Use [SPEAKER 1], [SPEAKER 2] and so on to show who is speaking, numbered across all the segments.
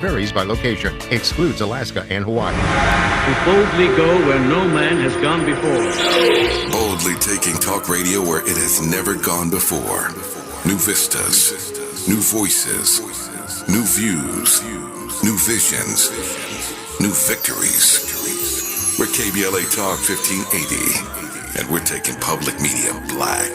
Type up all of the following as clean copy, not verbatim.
[SPEAKER 1] Varies by location, excludes Alaska and Hawaii.
[SPEAKER 2] We boldly go where no man has gone before.
[SPEAKER 3] Boldly taking talk radio where it has never gone before. New vistas, new voices, new views, new visions, new victories. We're KBLA Talk 1580, and we're taking public media black.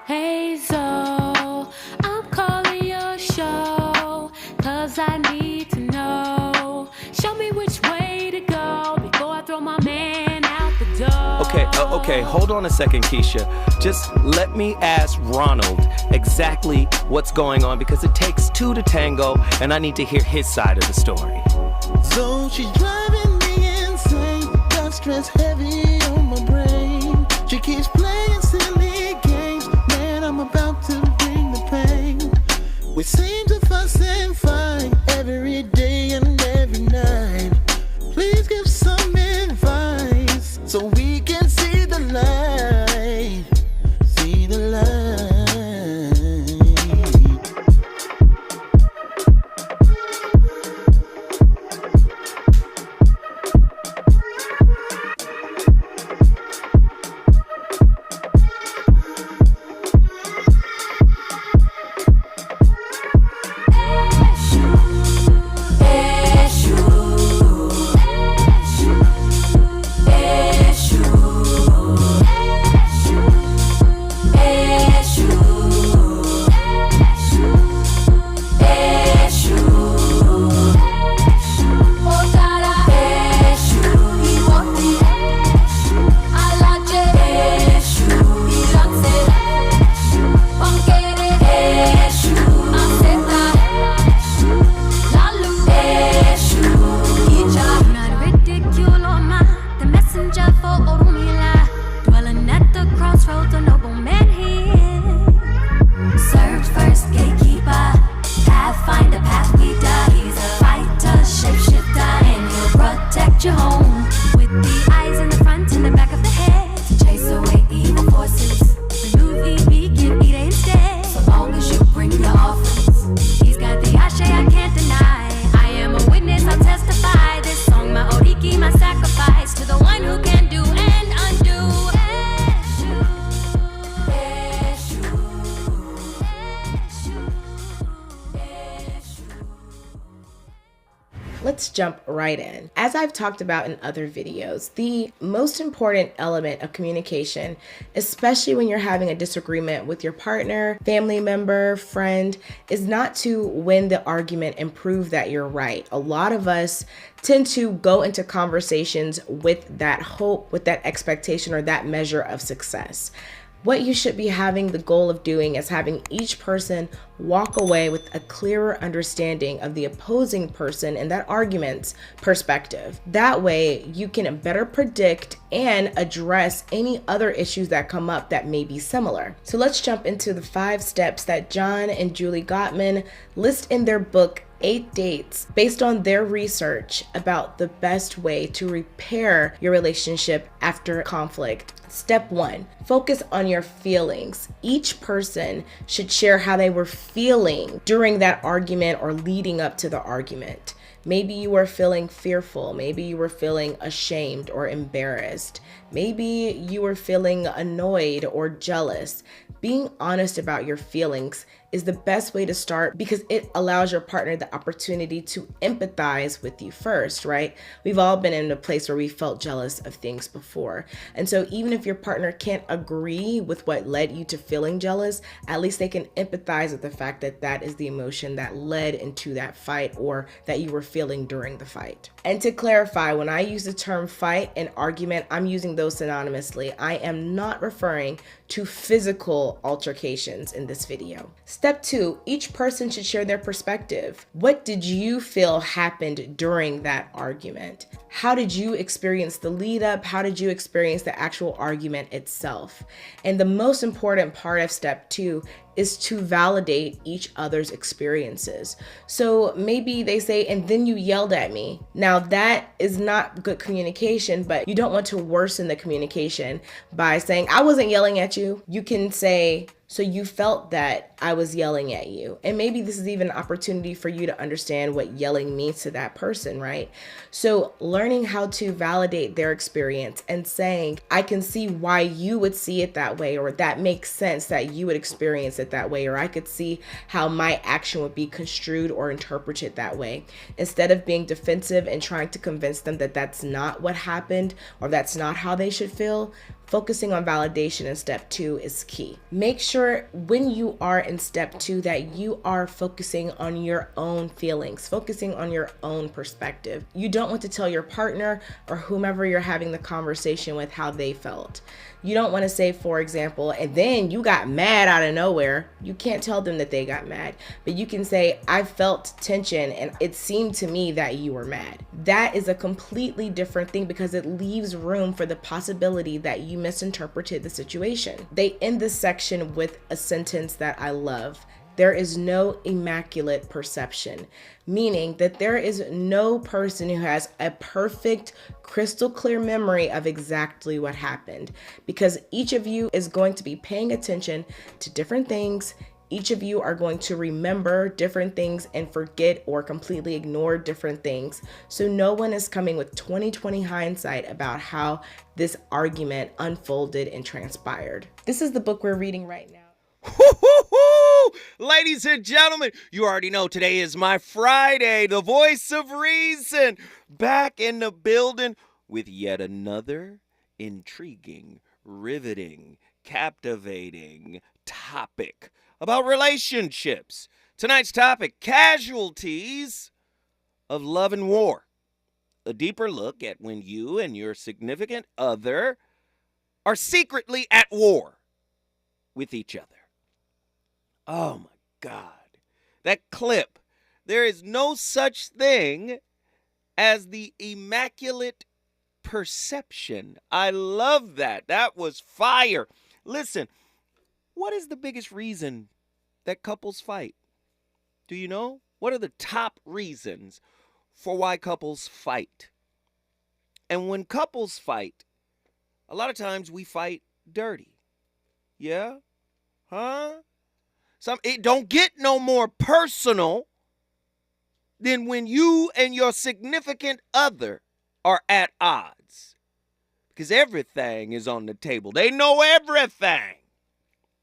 [SPEAKER 4] Hey, so I'm calling your show, 'cause I need to know. Show me which way to go before I throw my man out the door.
[SPEAKER 5] Okay, hold on a second, Keisha. Just let me ask Ronald exactly what's going on, because it takes two to tango, and I need to hear his side of the story.
[SPEAKER 6] So she's driving me insane, got stress heavy on my brain. She keeps playing silly games, man, I'm about to bring the pain. We seem to fuss and fight every day and every night. Please give some advice so we can see the light, see the light.
[SPEAKER 7] Let's jump right in. As I've talked about in other videos, the most important element of communication, especially when you're having a disagreement with your partner, family member, friend, is not to win the argument and prove that you're right. A lot of us tend to go into conversations with that hope, with that expectation, or that measure of success. What you should be having the goal of doing is having each person walk away with a clearer understanding of the opposing person and that argument's perspective. That way you can better predict and address any other issues that come up that may be similar. So let's jump into the 5 steps that John and Julie Gottman list in their book, 8 Dates, based on their research about the best way to repair your relationship after conflict. Step 1, focus on your feelings. Each person should share how they were feeling during that argument or leading up to the argument. Maybe you were feeling fearful. Maybe you were feeling ashamed or embarrassed. Maybe you were feeling annoyed or jealous. Being honest about your feelings is the best way to start because it allows your partner the opportunity to empathize with you first, right? We've all been in a place where we felt jealous of things before. And so even if your partner can't agree with what led you to feeling jealous, at least they can empathize with the fact that that is the emotion that led into that fight or that you were feeling during the fight. And to clarify, when I use the term fight and argument, I'm using those synonymously. I am not referring to physical altercations in this video. Step 2, each person should share their perspective. What did you feel happened during that argument? How did you experience the lead up? How did you experience the actual argument itself? And the most important part of step 2 is to validate each other's experiences. So maybe they say, and then you yelled at me. Now that is not good communication, but you don't want to worsen the communication by saying, I wasn't yelling at you. You can say, So you felt that I was yelling at you. And maybe this is even an opportunity for you to understand what yelling means to that person, right? So learning how to validate their experience and saying, I can see why you would see it that way, or that makes sense that you would experience it that way, or I could see how my action would be construed or interpreted that way. Instead of being defensive and trying to convince them that that's not what happened or that's not how they should feel, focusing on validation in step 2 is key. Make sure when you are in step 2 that you are focusing on your own feelings, focusing on your own perspective. You don't want to tell your partner or whomever you're having the conversation with how they felt. You don't want to say, for example, and then you got mad out of nowhere. You can't tell them that they got mad, but you can say, I felt tension and it seemed to me that you were mad. That is a completely different thing because it leaves room for the possibility that you misinterpreted the situation. They end this section with a sentence that I love. There is no immaculate perception, meaning that there is no person who has a perfect, crystal clear memory of exactly what happened, because each of you is going to be paying attention to different things. Each of you are going to remember different things and forget or completely ignore different things. So no one is coming with 20/20 hindsight about how this argument unfolded and transpired. This is the book we're reading right now.
[SPEAKER 8] Ladies and gentlemen, you already know today is my Friday, the voice of reason, back in the building with yet another intriguing, riveting, captivating topic about relationships. Tonight's topic, casualties of love and war. A deeper look at when you and your significant other are secretly at war with each other. Oh my God. That clip. There is no such thing as the immaculate perception. I love that. That was fire. Listen, what is the biggest reason that couples fight? Do you know? What are the top reasons for why couples fight? And when couples fight, a lot of times we fight dirty. Yeah? Huh? It don't get no more personal than when you and your significant other are at odds. Because everything is on the table. They know everything.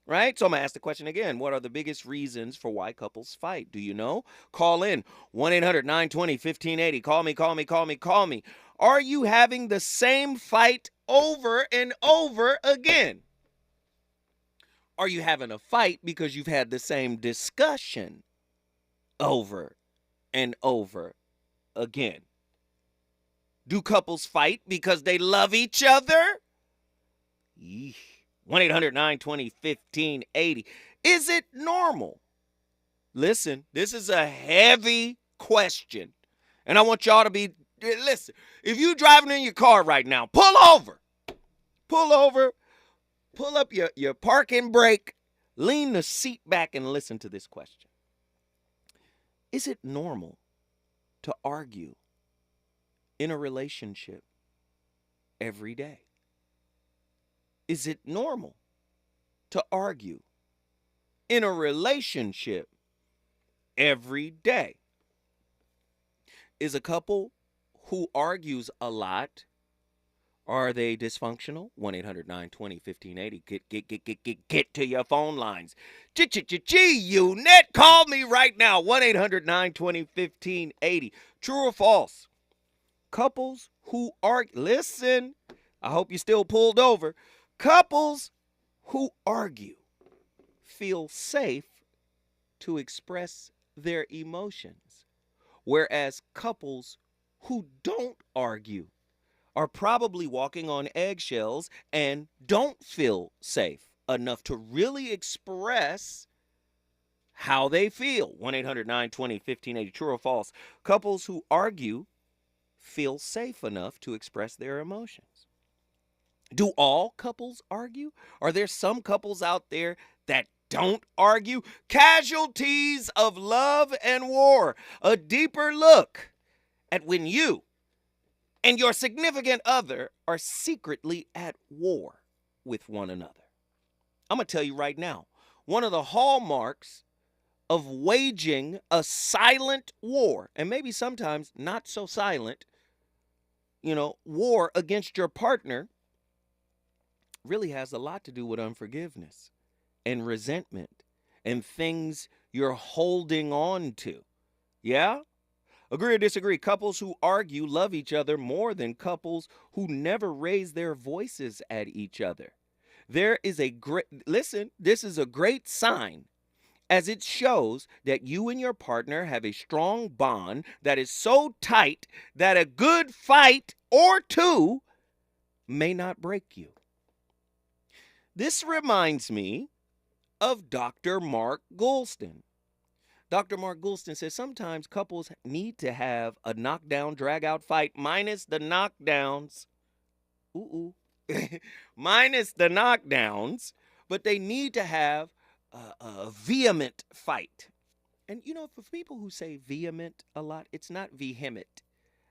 [SPEAKER 8] Right? So I'm going to ask the question again. What are the biggest reasons for why couples fight? Do you know? Call in 1-800-920-1580. Call me. Are you having the same fight over and over again? Are you having a fight because you've had the same discussion over and over again? Do couples fight because they love each other? 1-800-920-1580. Is it normal? Listen, this is a heavy question. And I want y'all to be, listen, if you're driving in your car right now, pull over. Pull up your parking brake, lean the seat back and listen to this question. Is it normal to argue in a relationship every day? Is it normal to argue in a relationship every day? Is a couple who argues a lot, are they dysfunctional? 1-800-920-1580. Get to your phone lines. G-U-net. Call me right now. 1-800-920-1580. True or false? Couples who argue. Listen, I hope you still pulled over. Couples who argue feel safe to express their emotions, whereas couples who don't argue are probably walking on eggshells and don't feel safe enough to really express how they feel. 1-800-920-1580. True or false? Couples who argue feel safe enough to express their emotions. Do all couples argue? Are there some couples out there that don't argue? Casualties of love and war. A deeper look at when you and your significant other are secretly at war with one another. I'm going to tell you right now, one of the hallmarks of waging a silent war, and maybe sometimes not so silent, war against your partner really has a lot to do with unforgiveness and resentment and things you're holding on to. Yeah? Agree or disagree? Couples who argue love each other more than couples who never raise their voices at each other. This is a great sign, as it shows that you and your partner have a strong bond that is so tight that a good fight or two may not break you. This reminds me of Dr. Mark Goulston. Dr. Mark Goulston says sometimes couples need to have a knockdown, drag-out fight minus the knockdowns. Minus the knockdowns, but they need to have a vehement fight. And for people who say vehement a lot, it's not vehement.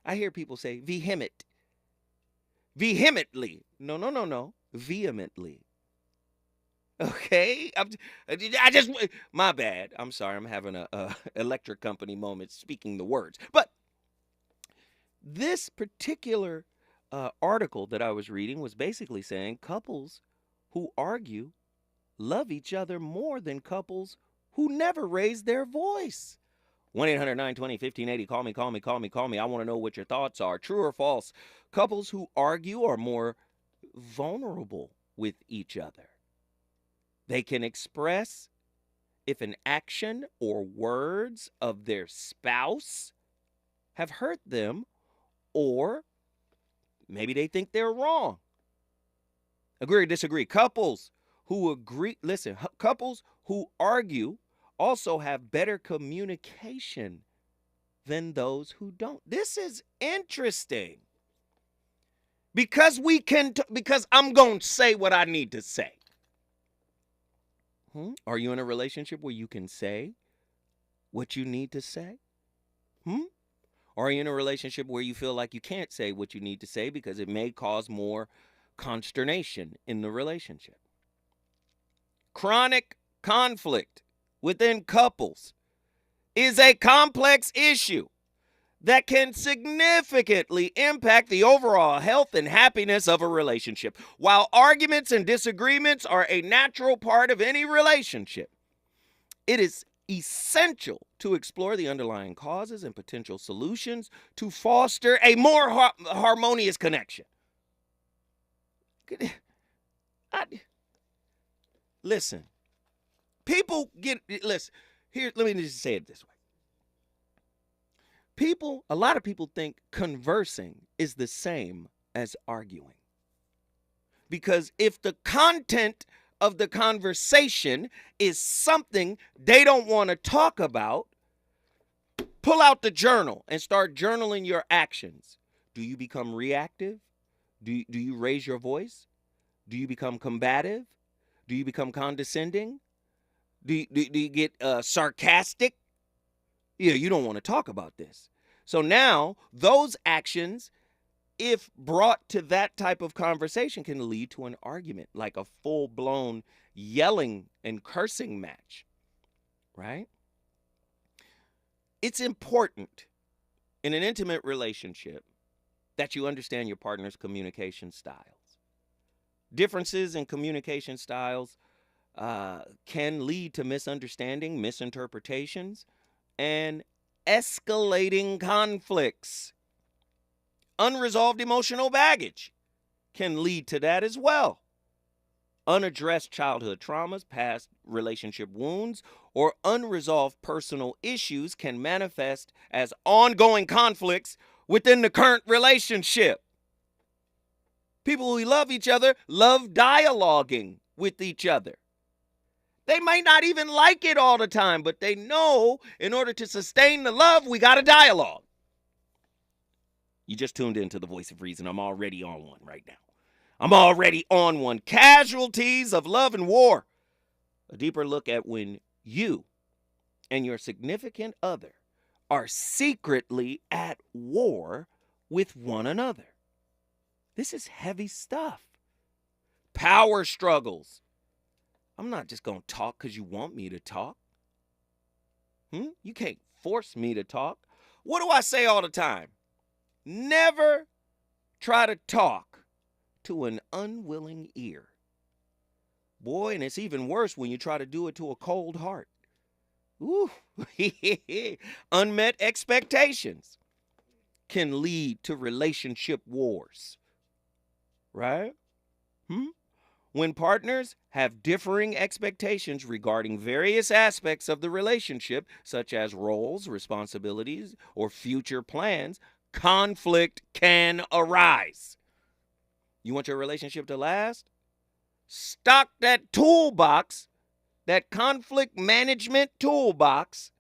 [SPEAKER 8] I hear people say vehement. Vehemently. No. Vehemently. Okay? My bad. I'm sorry. I'm having a electric company moment speaking the words. But this particular article that I was reading was basically saying couples who argue love each other more than couples who never raise their voice. 1-800-920-1580. Call me. I want to know what your thoughts are. True or false? Couples who argue are more vulnerable with each other. They can express if an action or words of their spouse have hurt them, or maybe they think they're wrong. Agree or disagree? Couples who argue also have better communication than those who don't. This is interesting. Because I'm going to say what I need to say. Are you in a relationship where you can say what you need to say? Or are you in a relationship where you feel like you can't say what you need to say because it may cause more consternation in the relationship? Chronic conflict within couples is a complex issue that can significantly impact the overall health and happiness of a relationship. While arguments and disagreements are a natural part of any relationship, it is essential to explore the underlying causes and potential solutions to foster a more harmonious connection. Listen, let me just say it this way. A lot of people think conversing is the same as arguing. Because if the content of the conversation is something they don't want to talk about, pull out the journal and start journaling your actions. Do you become reactive? Do you raise your voice? Do you become combative? Do you become condescending? Do you get sarcastic? Yeah, you don't want to talk about this. So now those actions, if brought to that type of conversation, can lead to an argument, like a full-blown yelling and cursing match, right? It's important in an intimate relationship that you understand your partner's communication styles. Differences in communication styles can lead to misunderstanding, misinterpretations, and escalating conflicts. Unresolved emotional baggage can lead to that as well. Unaddressed childhood traumas, past relationship wounds, or unresolved personal issues can manifest as ongoing conflicts within the current relationship. People who love each other love dialoguing with each other. They might not even like it all the time, but they know in order to sustain the love, we got to dialogue. You just tuned into the Voice of Reason. I'm already on one right now. I'm already on one. Casualties of love and war. A deeper look at when you and your significant other are secretly at war with one another. This is heavy stuff. Power struggles. I'm not just going to talk because you want me to talk. You can't force me to talk. What do I say all the time? Never try to talk to an unwilling ear. Boy, and it's even worse when you try to do it to a cold heart. Ooh, unmet expectations can lead to relationship wars, right? When partners have differing expectations regarding various aspects of the relationship, such as roles, responsibilities, or future plans, conflict can arise. You want your relationship to last? Stock that toolbox, that conflict management toolbox,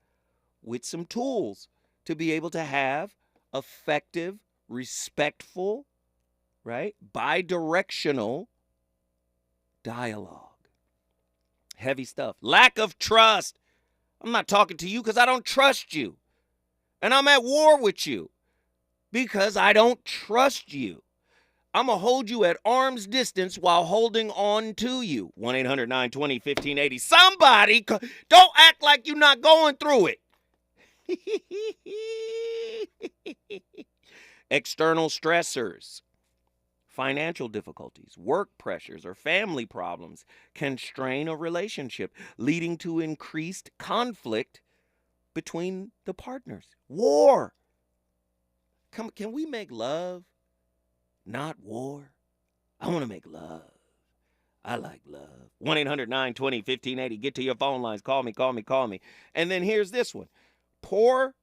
[SPEAKER 8] with some tools to be able to have effective, respectful, right, bi-directional dialogue. Heavy stuff. Lack of trust. I'm not talking to you because I don't trust you. And I'm at war with you because I don't trust you. I'm going to hold you at arm's distance while holding on to you. 1-800-920-1580. Somebody, don't act like you're not going through it. External stressors. Financial difficulties, work pressures, or family problems can strain a relationship, leading to increased conflict between the partners. War. Can we make love, not war? I want to make love. I like love. 1-800-920-1580. Get to your phone lines. Call me. And then here's this one. Poor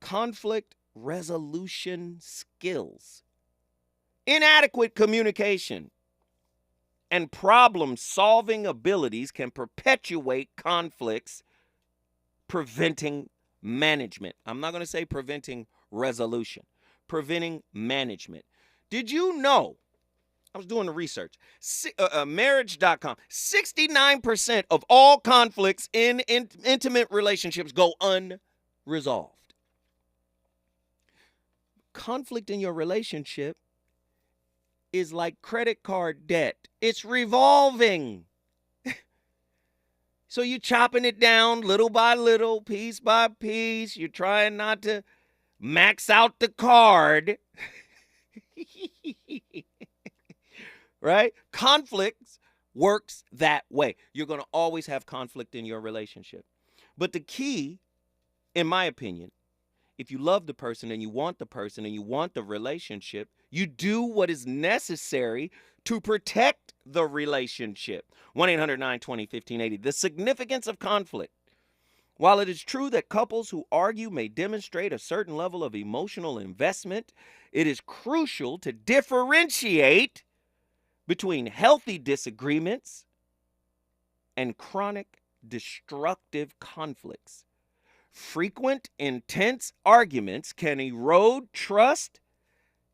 [SPEAKER 8] conflict resolution skills. Inadequate communication and problem-solving abilities can perpetuate conflicts, preventing management. I'm not going to say preventing resolution, preventing management. Did you know, I was doing the research, marriage.com, 69% of all conflicts in intimate relationships go unresolved. Conflict in your relationship is like credit card debt. It's revolving. So you're chopping it down little by little, piece by piece. You're trying not to max out the card. Right? Conflicts works that way. You're going to always have conflict in your relationship. But the key, in my opinion, if you love the person and you want the person and you want the relationship, you do what is necessary to protect the relationship. 1-800-920-1580. The significance of conflict. While it is true that couples who argue may demonstrate a certain level of emotional investment, it is crucial to differentiate between healthy disagreements and chronic destructive conflicts. Frequent, intense arguments can erode trust,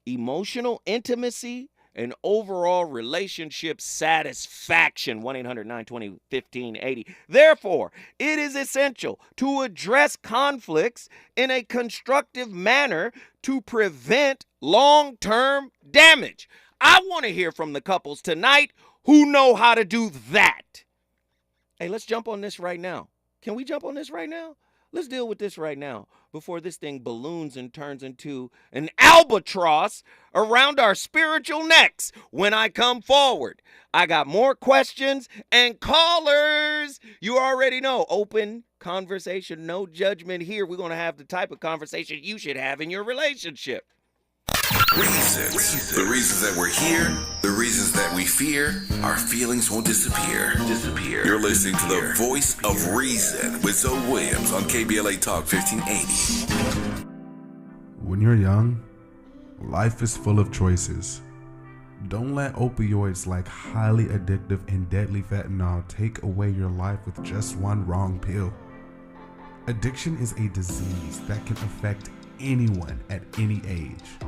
[SPEAKER 8] emotional intimacy, and overall relationship satisfaction. 1-800-920-1580. Therefore, it is essential to address conflicts in a constructive manner to prevent long-term damage. I want to hear from the couples tonight who know how to do that. Hey, let's jump on this right now. Can we jump on this right now? Let's deal with this right now before this thing balloons and turns into an albatross around our spiritual necks when I come forward. I got more questions and callers. You already know. Open conversation, no judgment here. We're going to have the type of conversation you should have in your relationship.
[SPEAKER 3] Reasons. The reasons that we're here, the reasons that we fear, our feelings won't disappear. You're listening to the voice of reason with Zoe Williams on KBLA Talk 1580.
[SPEAKER 9] When you're young, life is full of choices. Don't let opioids like highly addictive and deadly fentanyl take away your life with just one wrong pill. Addiction is a disease that can affect anyone at any age.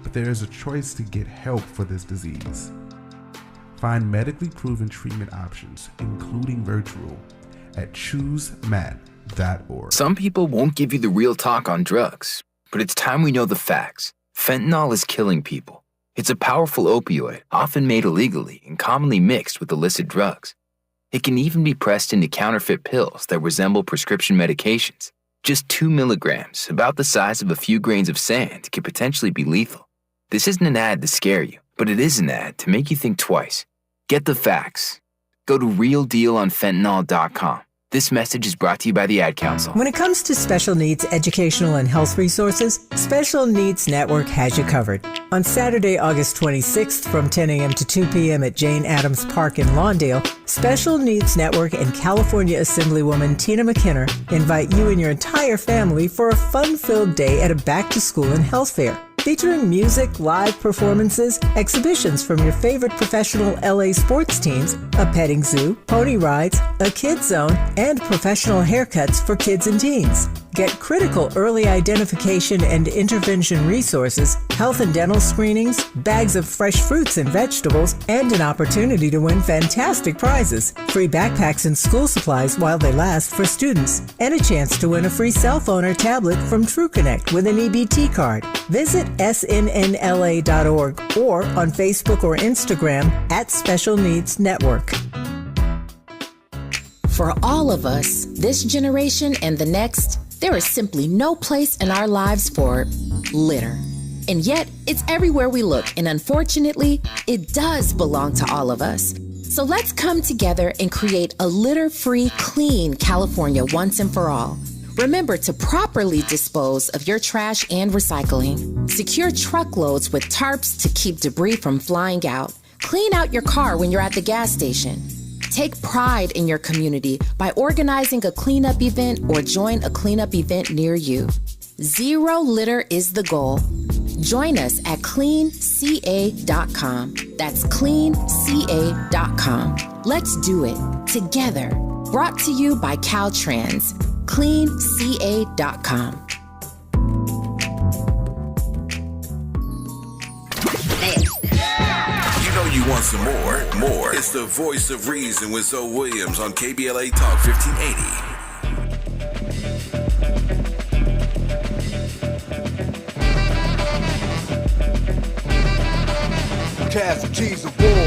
[SPEAKER 9] But there is a choice to get help for this disease. Find medically proven treatment options, including virtual, at choosemat.org.
[SPEAKER 10] Some people won't give you the real talk on drugs, but it's time we know the facts. Fentanyl is killing people. It's a powerful opioid, often made illegally and commonly mixed with illicit drugs. It can even be pressed into counterfeit pills that resemble prescription medications. Just 2 milligrams, about the size of a few grains of sand, can potentially be lethal. This isn't an ad to scare you, but it is an ad to make you think twice. Get the facts. Go to realdealonfentanyl.com. This message is brought to you by the Ad Council.
[SPEAKER 11] When it comes to special needs educational and health resources, Special Needs Network has you covered. On Saturday, August 26th from 10 a.m. to 2 p.m. at Jane Addams Park in Lawndale, Special Needs Network and California Assemblywoman Tina McKinnon invite you and your entire family for a fun-filled day at a back-to-school and health fair. Featuring music, live performances, exhibitions from your favorite professional LA sports teams, a petting zoo, pony rides, a kids zone, and professional haircuts for kids and teens. Get critical early identification and intervention resources, health and dental screenings, bags of fresh fruits and vegetables, and an opportunity to win fantastic prizes. Free backpacks and school supplies while they last for students, and a chance to win a free cell phone or tablet from TrueConnect with an EBT card. Visit SNNLA.org or on Facebook or Instagram at Special Needs Network.
[SPEAKER 12] For all of us, this generation and the next, there is simply no place in our lives for litter. And yet, it's everywhere we look, and unfortunately, it does belong to all of us. So let's come together and create a litter-free, clean California once and for all. Remember to properly dispose of your trash and recycling. Secure truckloads with tarps to keep debris from flying out. Clean out your car when you're at the gas station. Take pride in your community by organizing a cleanup event or join a cleanup event near you. Zero litter is the goal. Join us at cleanca.com. That's cleanca.com. Let's do it together. Brought to you by Caltrans. cleanca.com.
[SPEAKER 3] You want some more? More. It's the Voice of Reason with Zoe Williams on KBLA Talk 1580.
[SPEAKER 13] Casualties of war.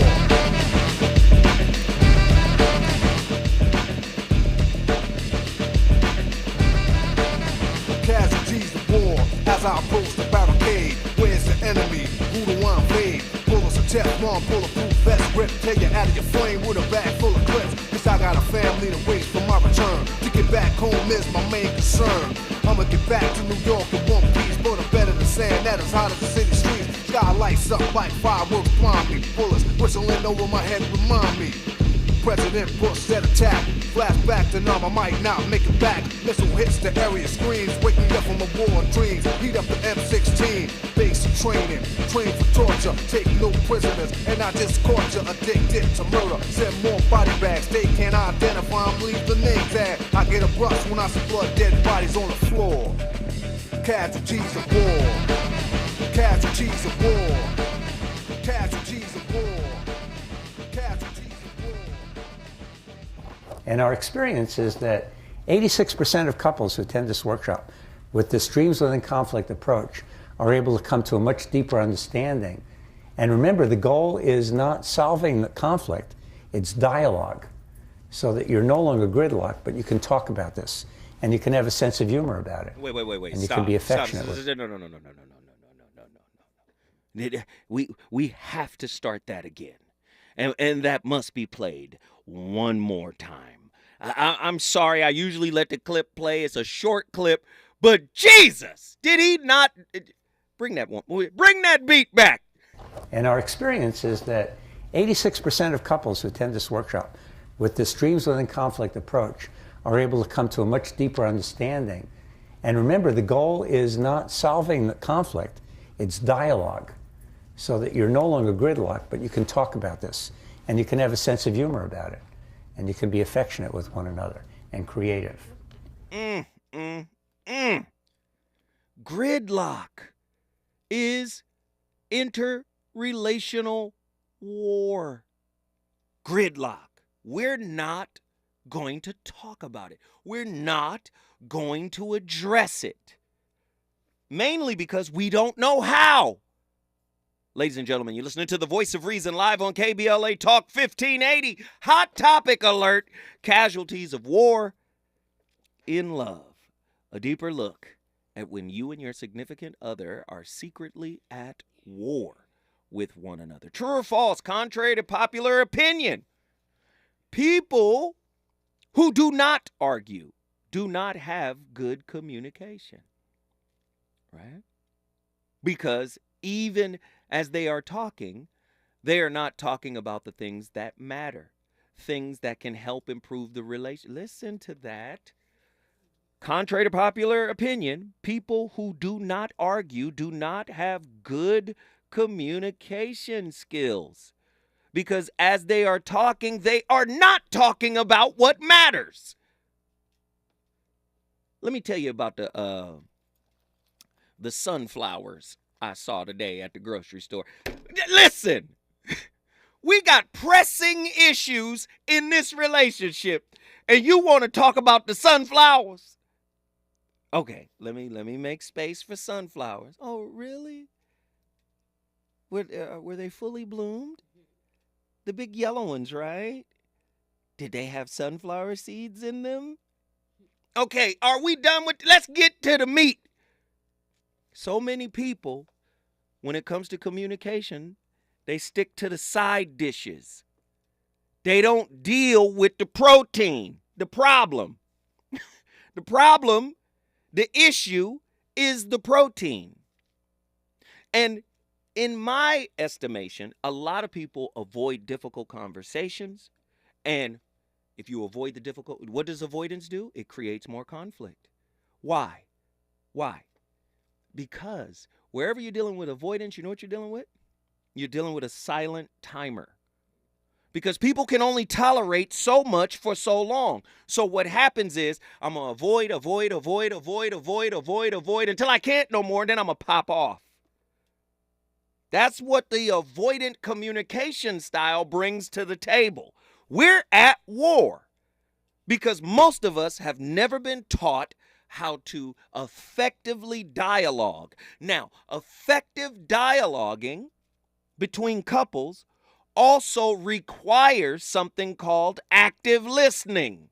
[SPEAKER 13] Casualties of war. As I approach the barricade, where's the enemy? Who do I invade? Bullets of Teflon, bulletproof vest grip. Take you out of your flame with a bag full of clips. Cause I got a family to wait for my return. To get back home is my main concern. I'ma get back to New York in one piece. But I'm better than sand that is hot as the city streets. Sky lights up like fireworks blind me. Bullets whistling over my head remind me. President Bush said attack. Flashback to numb, I might not make it back. Missile hits the area, screams. Wake me up from a war of dreams. Heat up the M16. Basic training, train for torture. Take no prisoners, and I just caught you addicted to murder. Send more body bags, they can't identify them. Leave the name tag. I get a brush when I see blood, dead bodies on the floor. Casualties of war. Casualties of war. Casualties of war. Casualties of war.
[SPEAKER 14] And our experience is that 86% of couples who attend this workshop with this Dreams Within Conflict approach are able to come to a much deeper understanding. And remember, the goal is not solving the conflict, it's dialogue, so that you're no longer gridlocked, but you can talk about this, and you can have a sense of humor about it.
[SPEAKER 8] Wait.
[SPEAKER 14] And you can be affectionate with it.
[SPEAKER 8] No. We have to start that again. And that must be played one more time. I'm sorry, I usually let the clip play. It's a short clip. But Jesus, did he not... Bring that beat back.
[SPEAKER 14] And our experience is that 86% of couples who attend this workshop with this Dreams Within Conflict approach are able to come to a much deeper understanding. And remember, the goal is not solving the conflict, it's dialogue, so that you're no longer gridlocked, but you can talk about this, and you can have a sense of humor about it, and you can be affectionate with one another and creative.
[SPEAKER 8] Gridlock is interrelational war. Gridlock. We're not going to talk about it. We're not going to address it. Mainly because we don't know how. Ladies and gentlemen, you're listening to the Voice of Reason live on KBLA Talk 1580. Hot topic alert. Casualties of war in love. A deeper look at when you and your significant other are secretly at war with one another. True or false, contrary to popular opinion. People who do not argue do not have good communication. Right? Because even as they are talking, they are not talking about the things that matter, things that can help improve the relation. Listen to that. Contrary to popular opinion, people who do not argue do not have good communication skills. Because as they are talking, they are not talking about what matters. Let me tell you about the sunflowers I saw today at the grocery store. Listen, we got pressing issues in this relationship, and you want to talk about the sunflowers? Okay, let me make space for sunflowers. Oh, really? Were they fully bloomed? The big yellow ones, right? Did they have sunflower seeds in them? Okay, are we done with? Let's get to the meat. So many people, when it comes to communication, they stick to the side dishes. They don't deal with the protein, the problem. The issue is the protein. And in my estimation, a lot of people avoid difficult conversations. And if you avoid the difficult, what does avoidance do? It creates more conflict. Why? Because wherever you're dealing with avoidance, you know what you're dealing with? You're dealing with a silent timer. Because people can only tolerate so much for so long. So what happens is I'm going to avoid until I can't no more, and then I'm going to pop off. That's what the avoidant communication style brings to the table. We're at war because most of us have never been taught how to effectively dialogue. Now, effective dialoguing between couples also requires something called active listening.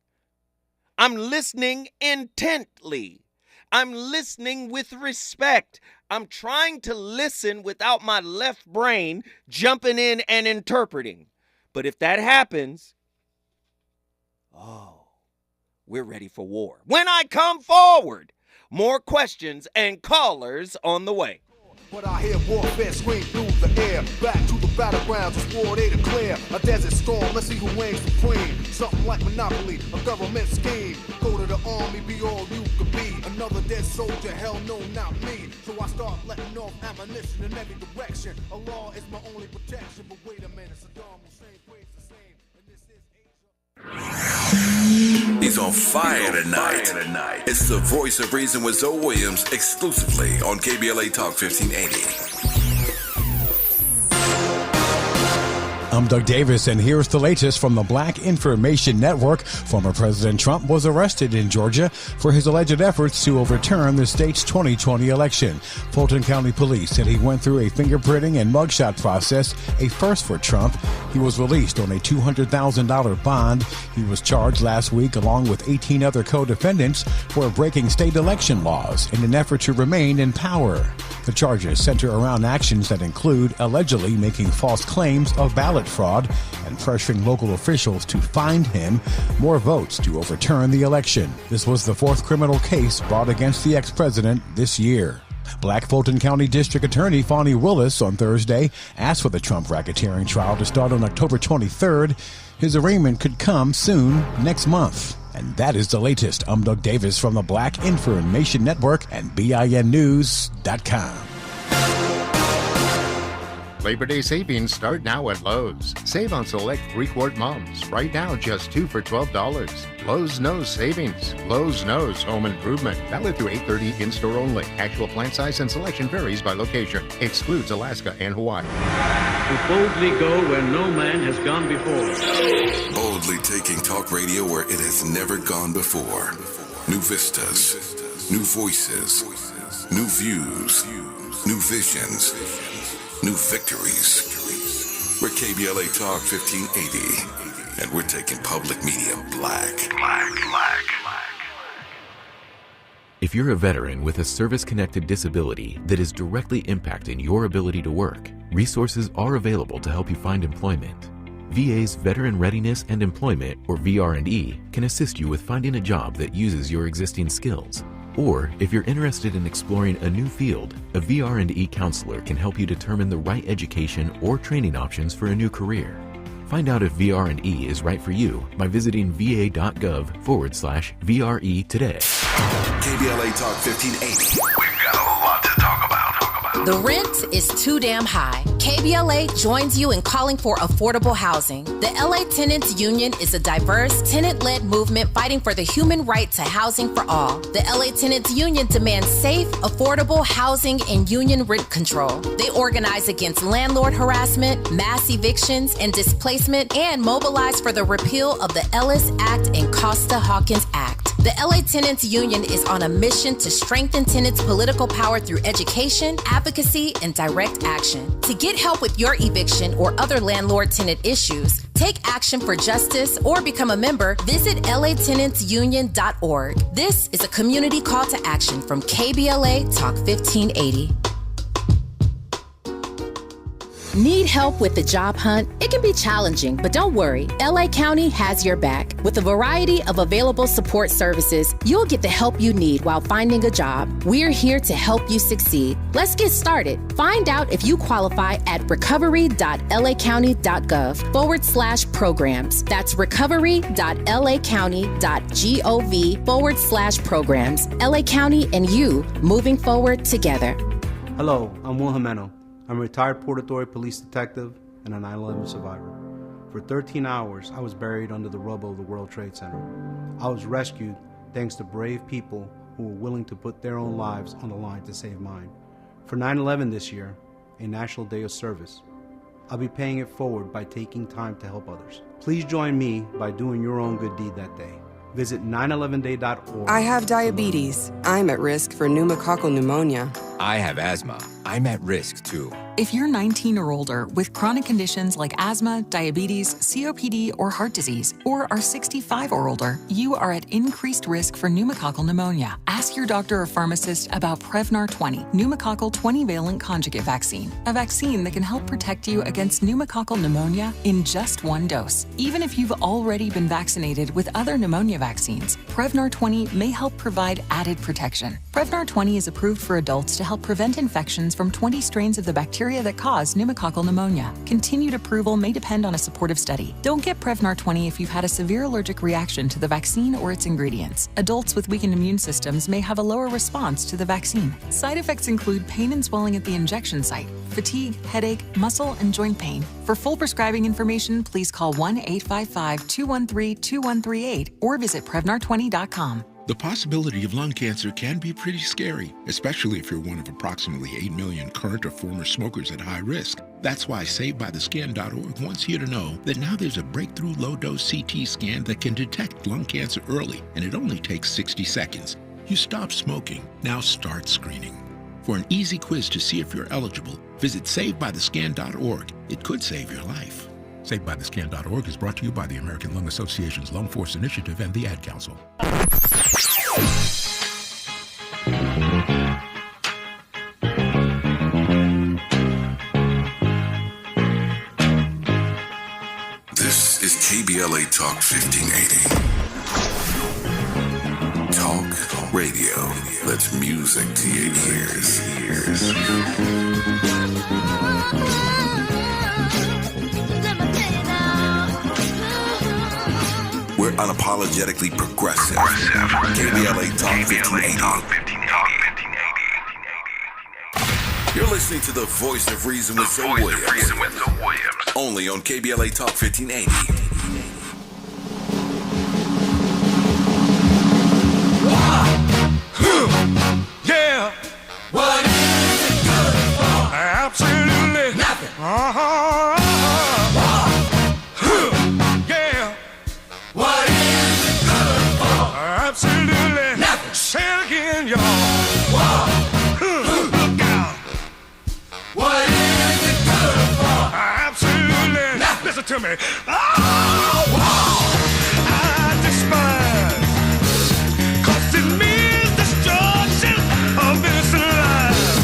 [SPEAKER 8] I'm listening intently. I'm listening with respect. I'm trying to listen without my left brain jumping in and interpreting. But if that happens, we're ready for war. When I come forward, more questions and callers on the way.
[SPEAKER 13] But I hear warfare scream through the air. Back to the battlegrounds, it's war they declare. A desert storm, let's see who reigns supreme. Something like Monopoly, a government scheme. Go to the army, be all you could be. Another dead soldier, hell no, not me. So I start letting off ammunition in every direction. A law is my only protection. But wait a minute, Saddam Hussein plays the same. And this is Asia.
[SPEAKER 3] He's on fire tonight. It's the Voice of Reason with Zoe Williams, exclusively on KBLA Talk 1580.
[SPEAKER 15] I'm Doug Davis, and here's the latest from the Black Information Network. Former President Trump was arrested in Georgia for his alleged efforts to overturn the state's 2020 election. Fulton County Police said he went through a fingerprinting and mugshot process, a first for Trump. He was released on a $200,000 bond. He was charged last week along with 18 other co-defendants for breaking state election laws in an effort to remain in power. The charges center around actions that include allegedly making false claims of ballot fraud and pressuring local officials to find him more votes to overturn the election. This was the fourth criminal case brought against the ex-president this year. Black Fulton County District Attorney Fonnie Willis on Thursday asked for the Trump racketeering trial to start on October 23rd. His arraignment could come soon next month. And that is the latest. I'm Doug Davis from the Black Information Network and BINnews.com.
[SPEAKER 1] Labor Day savings start now at Lowe's. Save on select 3-quart mums. Right now, just 2 for $12. Lowe's knows savings. Lowe's knows home improvement. Valid through 8/30 in-store only. Actual plant size and selection varies by location. Excludes Alaska and Hawaii.
[SPEAKER 2] To boldly go where no man has gone before.
[SPEAKER 3] Boldly taking talk radio where it has never gone before. New vistas, new voices, new views, new visions. new victories. We're KBLA Talk 1580, and we're taking public media black.
[SPEAKER 16] If you're a veteran with a service-connected disability that is directly impacting your ability to work, resources are available to help you find employment. VA's Veteran Readiness and Employment, or VR&E, can assist you with finding a job that uses your existing skills. Or, if you're interested in exploring a new field, a VR&E counselor can help you determine the right education or training options for a new career. Find out if VR&E is right for you by visiting va.gov/VRE today.
[SPEAKER 3] KBLA Talk 1580. We've got a lot to talk about.
[SPEAKER 12] The rent is too damn high. KBLA joins you in calling for affordable housing. The LA Tenants Union is a diverse, tenant-led movement fighting for the human right to housing for all. The LA Tenants Union demands safe, affordable housing and union rent control. They organize against landlord harassment, mass evictions, and displacement, and mobilize for the repeal of the Ellis Act and Costa-Hawkins Act. The LA Tenants Union is on a mission to strengthen tenants' political power through education, advocacy, and direct action. To get help with your eviction or other landlord-tenant issues, take action for justice, or become a member, visit latenantsunion.org. This is a community call to action from KBLA Talk 1580. Need help with the job hunt? It can be challenging, but don't worry. LA County has your back. With a variety of available support services, you'll get the help you need while finding a job. We're here to help you succeed. Let's get started. Find out if you qualify at recovery.lacounty.gov/programs. That's recovery.lacounty.gov/programs. LA County and you, moving forward together.
[SPEAKER 17] Hello, I'm Will Jimeno. I'm a retired Port Authority police detective and a 9/11 survivor. For 13 hours, I was buried under the rubble of the World Trade Center. I was rescued thanks to brave people who were willing to put their own lives on the line to save mine. For 9/11 this year, a National Day of Service, I'll be paying it forward by taking time to help others. Please join me by doing your own good deed that day. Visit 911day.org.
[SPEAKER 18] I have diabetes. I'm at risk for pneumococcal pneumonia.
[SPEAKER 19] I have asthma. I'm at risk too.
[SPEAKER 20] If you're 19 or older with chronic conditions like asthma, diabetes, COPD, or heart disease, or are 65 or older, you are at increased risk for pneumococcal pneumonia. Ask your doctor or pharmacist about Prevnar 20, pneumococcal 20-valent conjugate vaccine, a vaccine that can help protect you against pneumococcal pneumonia in just one dose. Even if you've already been vaccinated with other pneumonia vaccines, Prevnar 20 may help provide added protection. Prevnar 20 is approved for adults to help prevent infections from 20 strains of the bacteria that cause pneumococcal pneumonia. Continued approval may depend on a supportive study. Don't get Prevnar 20 if you've had a severe allergic reaction to the vaccine or its ingredients. Adults with weakened immune systems may have a lower response to the vaccine. Side effects include pain and swelling at the injection site, fatigue, headache, muscle, and joint pain. For full prescribing information, please call 1-855-213-2138 or visit Prevnar20.com.
[SPEAKER 21] The possibility of lung cancer can be pretty scary, especially if you're one of approximately 8 million current or former smokers at high risk. That's why SaveByTheScan.org wants you to know that now there's a breakthrough low-dose CT scan that can detect lung cancer early, and it only takes 60 seconds. You stop smoking, now start screening. For an easy quiz to see if you're eligible, visit SaveByTheScan.org. It could save your life. SaveByTheScan.org is brought to you by the American Lung Association's Lung Force Initiative and the Ad Council.
[SPEAKER 3] This is KBLA Talk 1580. Talk radio. Let's music to your ears. We're unapologetically progressive. KBLA Talk 1580. You're listening to the voice of reason with Zoe Williams. Only on KBLA Talk 1580.
[SPEAKER 22] Yeah. What is it good for? Absolutely nothing. Yeah. What is it good for? Absolutely nothing. Say it again, y'all. Look out. What is it to me. Oh, I despise. 'Cause it means destruction of innocent lives.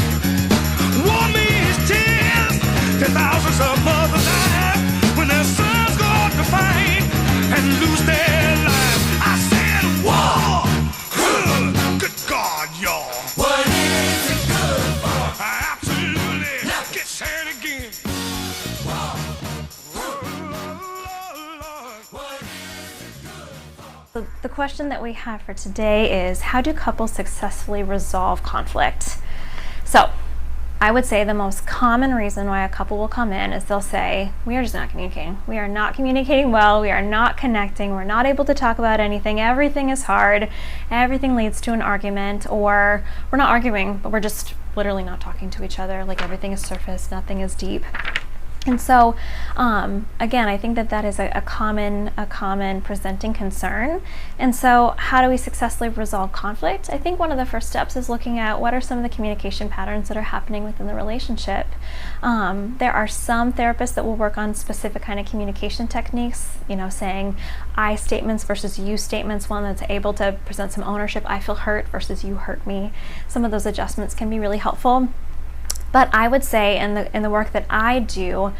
[SPEAKER 22] War means tears to thousands of mothers die when their sons go out to fight and lose their lives. I said war. Good God, y'all. What is it good for? Absolutely. Get sad again.
[SPEAKER 4] The question that we have for today is, how do couples successfully resolve conflict? So I would say the most common reason why a couple will come in is they'll say, we are just not communicating. We are not communicating well. We are not connecting. We're not able to talk about anything. Everything is hard. Everything leads to an argument, or we're not arguing, but we're just literally not talking to each other. Like everything is surface, nothing is deep. And so, again, I think that is a common presenting concern. And so how do we successfully resolve conflict? I think one of the first steps is looking at what are some of the communication patterns that are happening within the relationship. There are some therapists that will work on specific kind of communication techniques, saying I statements versus you statements, one that's able to present some ownership, I feel hurt versus you hurt me. Some of those adjustments can be really helpful. But I would say in the work that I do,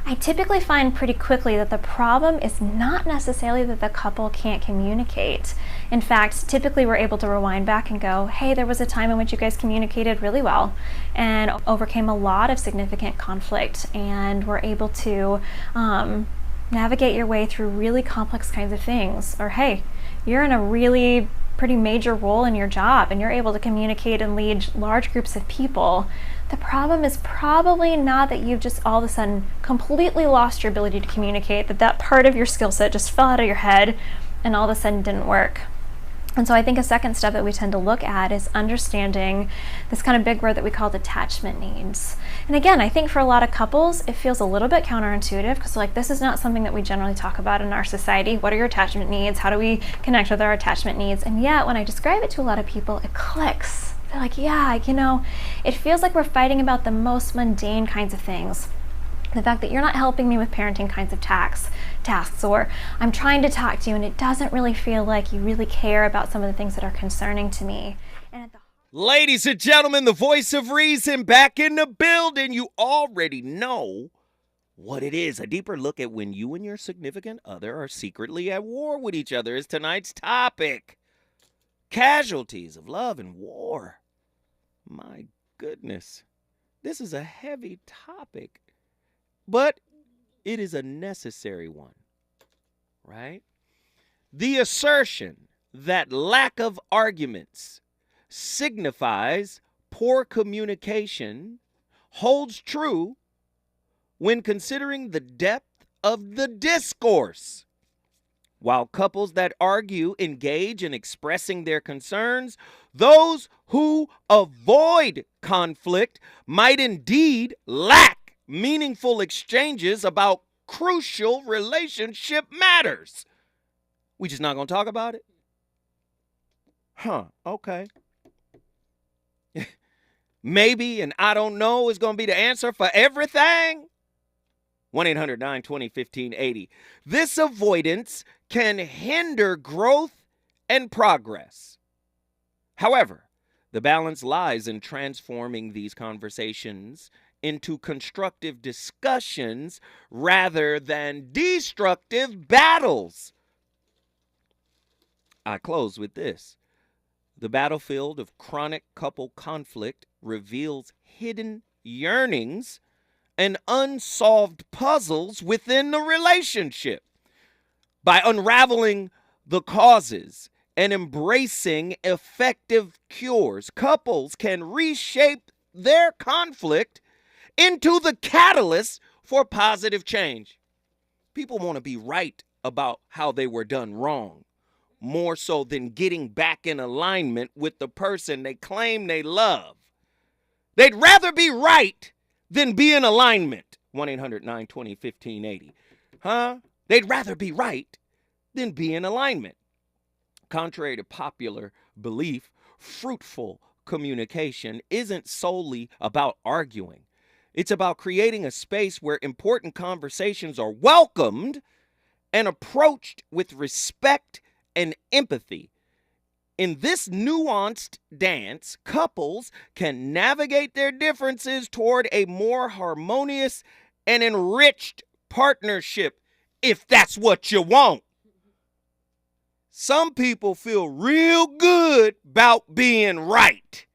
[SPEAKER 4] I typically find pretty quickly that the problem is not necessarily that the couple can't communicate. In fact, typically we're able to rewind back and go, hey, there was a time in which you guys communicated really well and overcame a lot of significant conflict, and were able to navigate your way through really complex kinds of things. Or hey, you're in a really pretty major role in your job and you're able to communicate and lead large groups of people. The problem is probably not that you've just all of a sudden completely lost your ability to communicate, that part of your skill set just fell out of your head and all of a sudden didn't work. And so I think a second step that we tend to look at is understanding this kind of big word that we call attachment needs. And again, I think for a lot of couples, it feels a little bit counterintuitive because this is not something that we generally talk about in our society. What are your attachment needs? How do we connect with our attachment needs? And yet, when I describe it to a lot of people, it clicks. They're like, yeah, it feels like we're fighting about the most mundane kinds of things. The fact that you're not helping me with parenting kinds of tasks, or I'm trying to talk to you and it doesn't really feel like you really care about some of the things that are concerning to me.
[SPEAKER 8] Ladies and gentlemen, the voice of reason back in the building. You already know what it is. A deeper look at when you and your significant other are secretly at war with each other is tonight's topic. Casualties of love and war. My goodness, this is a heavy topic, but it is a necessary one, right? The assertion that lack of arguments signifies poor communication holds true when considering the depth of the discourse. While couples that argue engage in expressing their concerns, those who avoid conflict might indeed lack meaningful exchanges about crucial relationship matters. We just not gonna talk about it? Okay. Maybe and I don't know is gonna be the answer for everything? 1-800-920-1580. This avoidance can hinder growth and progress. However, the balance lies in transforming these conversations into constructive discussions rather than destructive battles. I close with this. The battlefield of chronic couple conflict reveals hidden yearnings and unsolved puzzles within the relationship. By unraveling the causes and embracing effective cures, couples can reshape their conflict into the catalyst for positive change. People want to be right about how they were done wrong, more so than getting back in alignment with the person they claim they love. They'd rather be right than be in alignment. 1-800-920-1580. They'd rather be right than be in alignment. Contrary to popular belief, fruitful communication isn't solely about arguing. It's about creating a space where important conversations are welcomed and approached with respect and empathy. In this nuanced dance, couples can navigate their differences toward a more harmonious and enriched partnership, if that's what you want. Some people feel real good about being right.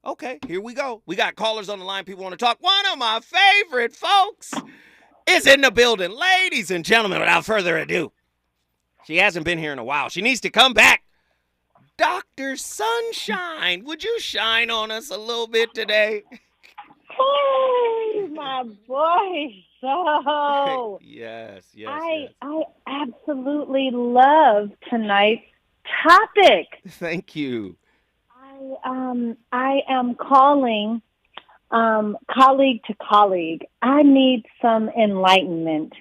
[SPEAKER 8] Okay, here we go. We got callers on the line. People want to talk. One of my favorite folks is in the building. Ladies and gentlemen, without further ado, she hasn't been here in a while. She needs to come back. Dr. Sunshine, would you shine on us a little bit today?
[SPEAKER 5] Oh, my boy. So
[SPEAKER 8] yes.
[SPEAKER 5] I absolutely love tonight's topic.
[SPEAKER 8] Thank you.
[SPEAKER 5] I am calling colleague to colleague. I need some enlightenment.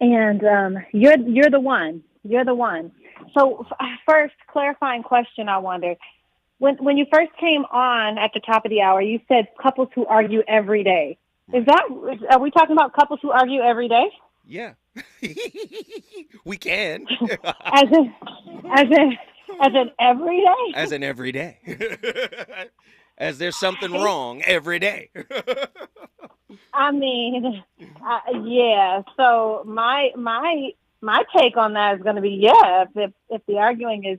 [SPEAKER 5] And you're the one. You're the one. So first, clarifying question, I wonder. When you first came on at the top of the hour, you said couples who argue every day. Are we talking about couples who argue every day?
[SPEAKER 8] Yeah. We can.
[SPEAKER 5] As in every day?
[SPEAKER 8] As in every day. As there's something wrong every day.
[SPEAKER 5] I mean, yeah. So my take on that is going to be, yeah, if the arguing is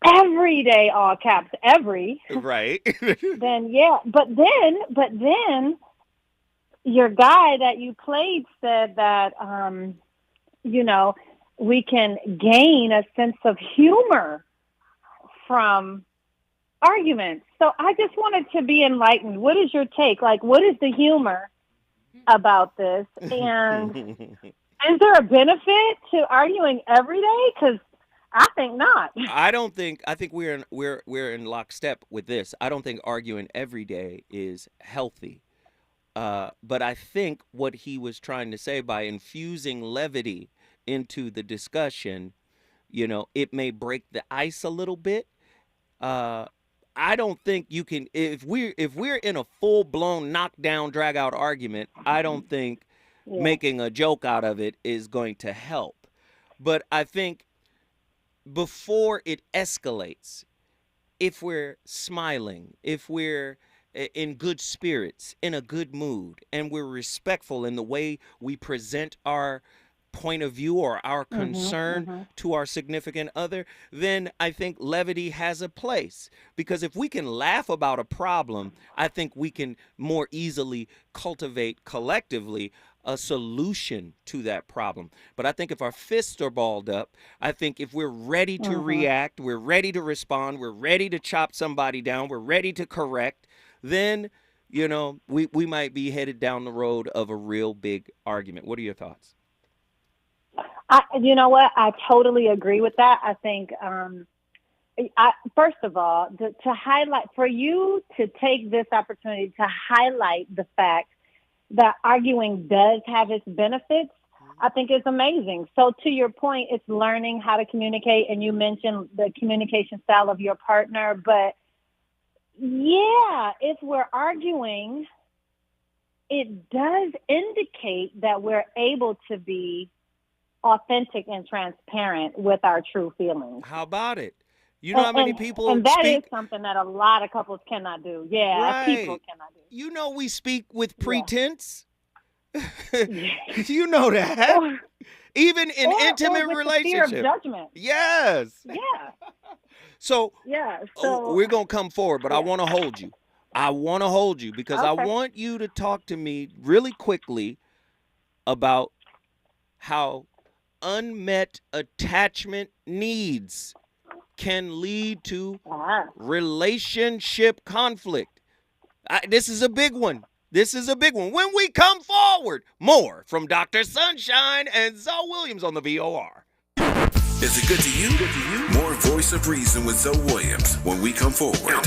[SPEAKER 5] every day, all caps, every.
[SPEAKER 8] Right.
[SPEAKER 5] Then, yeah. But then your guy that you played said that, we can gain a sense of humor from arguments. So I just wanted to be enlightened. What is your take? Like, what is the humor about this? And is there a benefit to arguing every day? Because I think not.
[SPEAKER 8] I think we're in lockstep with this. I don't think arguing every day is healthy. But I think what he was trying to say by infusing levity into the discussion, it may break the ice a little bit. I don't think you can, if we're in a full-blown knockdown, drag-out argument, I don't think making a joke out of it is going to help. But I think before it escalates, if we're smiling, if we're in good spirits, in a good mood, and we're respectful in the way we present our point of view or our concern to our significant other, then I think levity has a place. Because if we can laugh about a problem, I think we can more easily cultivate collectively a solution to that problem. But I think if our fists are balled up, I think if we're ready to react, we're ready to respond, we're ready to chop somebody down, we're ready to correct, then, we might be headed down the road of a real big argument. What are your thoughts?
[SPEAKER 5] You know what? I totally agree with that. I think, first of all, to highlight, for you to take this opportunity to highlight the fact that arguing does have its benefits, I think is amazing. So to your point, it's learning how to communicate, and you mentioned the communication style of your partner, but yeah, if we're arguing, it does indicate that we're able to be authentic and transparent with our true feelings.
[SPEAKER 8] How about it? You know how many people
[SPEAKER 5] and that
[SPEAKER 8] speak?
[SPEAKER 5] Is something that a lot of couples cannot do. Yeah,
[SPEAKER 8] right.
[SPEAKER 5] People cannot do.
[SPEAKER 8] We speak with pretense. You know that. Even in intimate relationships.
[SPEAKER 5] Fear of judgment.
[SPEAKER 8] Yes.
[SPEAKER 5] Yeah.
[SPEAKER 8] So,
[SPEAKER 5] so
[SPEAKER 8] we're going to come forward, but I want to hold you. I want to hold you because I want you to talk to me really quickly about how unmet attachment needs can lead to relationship conflict. This is a big one. When we come forward, more from Dr. Sunshine and Zoe Williams on the VOR.
[SPEAKER 3] Is it good to you? More Voice of Reason with Zoe Williams when we come forward.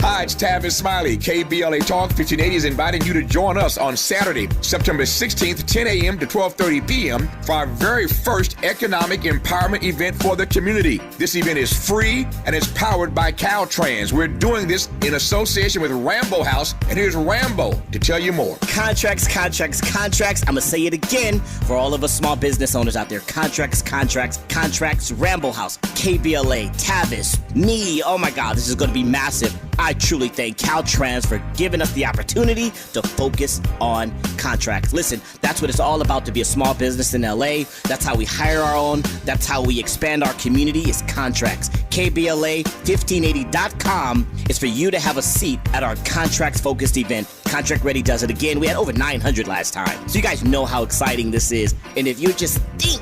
[SPEAKER 6] Hi, it's Tavis Smiley. KBLA Talk 1580 is inviting you to join us on Saturday, September 16th, 10 a.m. to 12:30 p.m. for our very first economic empowerment event for the community. This event is free and is powered by Caltrans. We're doing this in association with Rambo House, and here's Rambo to tell you more.
[SPEAKER 7] Contracts. I'm going to say it again for all of us small business owners out there. Contracts. Rambo House, KBLA, Tavis, me. Oh my God, this is going to be massive. I truly thank Caltrans for giving us the opportunity to focus on contracts. Listen, that's what it's all about to be a small business in LA. That's how we hire our own. That's how we expand our community is contracts. KBLA1580.com is for you to have a seat at our contracts-focused event. Contract Ready does it again. We had over 900 last time. So you guys know how exciting this is. And if you just think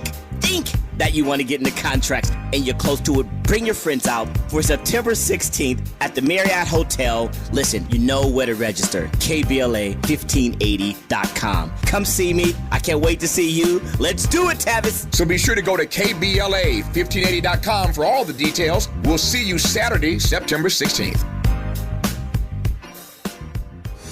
[SPEAKER 7] that you want to get into contracts and you're close to it, bring your friends out for September 16th at the Marriott Hotel. Listen, you know where to register. KBLA1580.com. Come see me. I can't wait to see you. Let's do it, Tavis.
[SPEAKER 6] So be sure to go to KBLA1580.com for all the details. We'll see you Saturday, September 16th.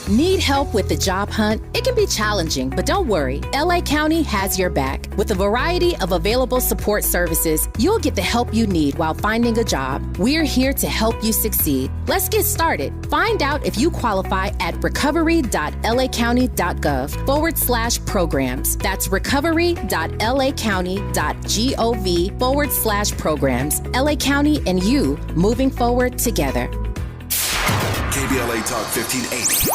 [SPEAKER 12] Need help with the job hunt? It can be challenging, but don't worry. LA County has your back. With a variety of available support services, you'll get the help you need while finding a job. We're here to help you succeed. Let's get started. Find out if you qualify at recovery.lacounty.gov/programs. That's recovery.lacounty.gov/programs. LA County and you moving forward together.
[SPEAKER 3] KBLA Talk 1580.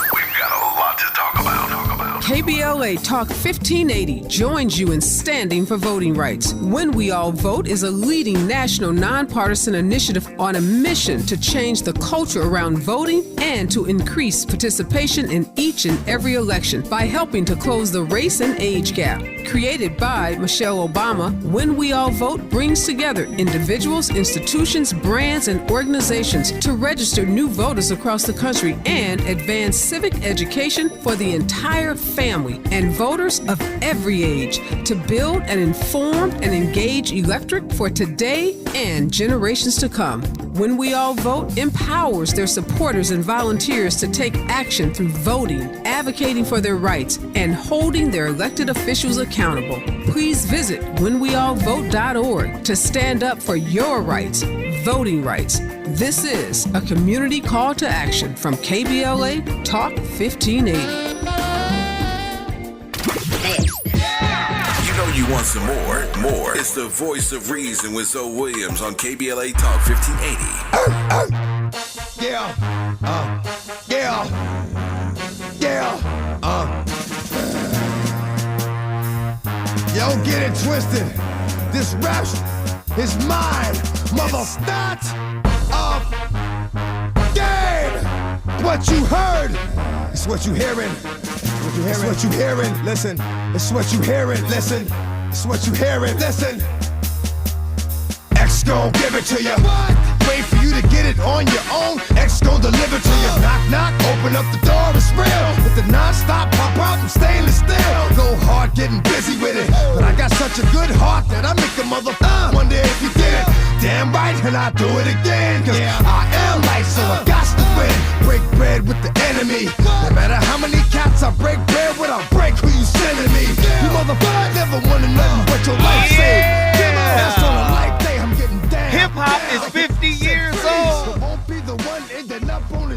[SPEAKER 23] KBLA Talk 1580 joins you in standing for voting rights. When We All Vote is a leading national nonpartisan initiative on a mission to change the culture around voting and to increase participation in each and every election by helping to close the race and age gap. Created by Michelle Obama, When We All Vote brings together individuals, institutions, brands, and organizations to register new voters across the country and advance civic education for the entire family and voters of every age to build an informed and engaged electorate for today and generations to come. When We All Vote empowers their supporters and volunteers to take action through voting, advocating for their rights, and holding their elected officials accountable. Please visit whenweallvote.org to stand up for your rights, voting rights. This is a community call to action from KBLA Talk 1580.
[SPEAKER 3] You know you want some more. It's the voice of reason with Zoe Williams on KBLA Talk 1580.
[SPEAKER 13] Yo, get it twisted. This rap is mine, mother. Start of game. What you heard is what you hearing. It's what you hearing. Listen. It's what you hearing. Listen. It's what you hearing. Listen. X gon' give it to you. What? Wait for you to get it on your own. X gon' deliver to you. Knock, knock. Open up the door. It's real. With the non-stop pop out and stainless steel. Go hard getting busy with it. But I got such a good heart that I make a mother wonder if you did it. Damn right, and I do it again. Cause I am light, so I got to win. Break bread with the enemy. No matter how many cats I break bread with, I'll break who you sending me. You motherfucker never wanna know what your life saved. That's on a life day, I'm getting down.
[SPEAKER 8] Hip hop is 50 years old.